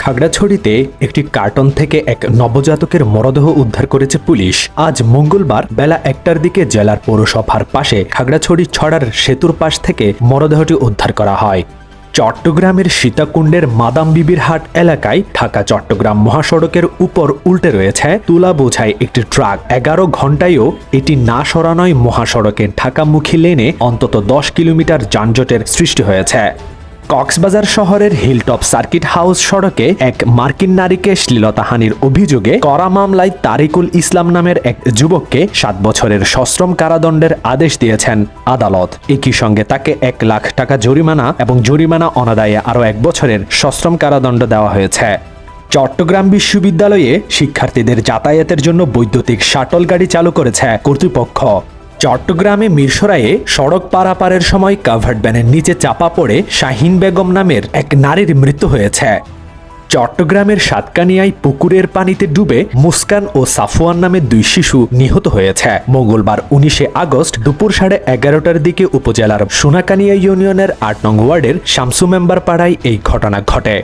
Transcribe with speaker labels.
Speaker 1: খাগড়াছড়িতে একটি কার্টন থেকে এক নবজাতকের মরদেহ উদ্ধার করেছে পুলিশ। আজ মঙ্গলবার বেলা ১টার দিকে জেলার পৌরসভার পাশে খাগড়াছড়ি ছড়ার সেতুর পাশ থেকে মরদেহটি উদ্ধার করা হয়। চট্টগ্রামের সীতাকুণ্ডের মাদাম বিবির হাট এলাকায় ঢাকা চট্টগ্রাম মহাসড়কের উপর উল্টে রয়েছে তুলা বোঝাই একটি ট্রাক। ১১ ঘণ্টায়ও এটি না সরানোয় মহাসড়কের ঢাকামুখী লেনে অন্তত ১০ কিলোমিটার যানজটের সৃষ্টি হয়েছে। কক্সবাজার শহরের হিলটপ সার্কিট হাউস সড়কে এক মার্কিন নারীকে শ্লীলতাহানির অভিযোগে করা মামলায় তারিকুল ইসলাম নামের এক যুবককে ৭ বছরের সশ্রম কারাদণ্ডের আদেশ দিয়েছেন আদালত। একই সঙ্গে তাকে ১ লাখ টাকা জরিমানা এবং জরিমানা অনাদায়ে আরও ১ বছরের সশ্রম কারাদণ্ড দেওয়া হয়েছে। চট্টগ্রাম বিশ্ববিদ্যালয়ে শিক্ষার্থীদের যাতায়াতের জন্য বৈদ্যুতিক শাটল গাড়ি চালু করেছে কর্তৃপক্ষ। চট্টগ্রামে মিরসরাইয়ে সড়ক পারাপারের সময় কাভার্ড ভ্যানের নিচে চাপা পড়ে শাহিন বেগম নামের এক নারীর মৃত্যু হয়েছে। চট্টগ্রামের সাতকানিয়ায় পুকুরের পানিতে ডুবে মুস্কান ও সাফওয়ান নামে ২ শিশু নিহত হয়েছে। মঙ্গলবার ১৯শে আগস্ট দুপুর 11:30টার দিকে উপজেলার সোনাকানিয়া ইউনিয়নের ৮ নং ওয়ার্ডের শামসু মেম্বার পাড়ায় এই ঘটনা ঘটে।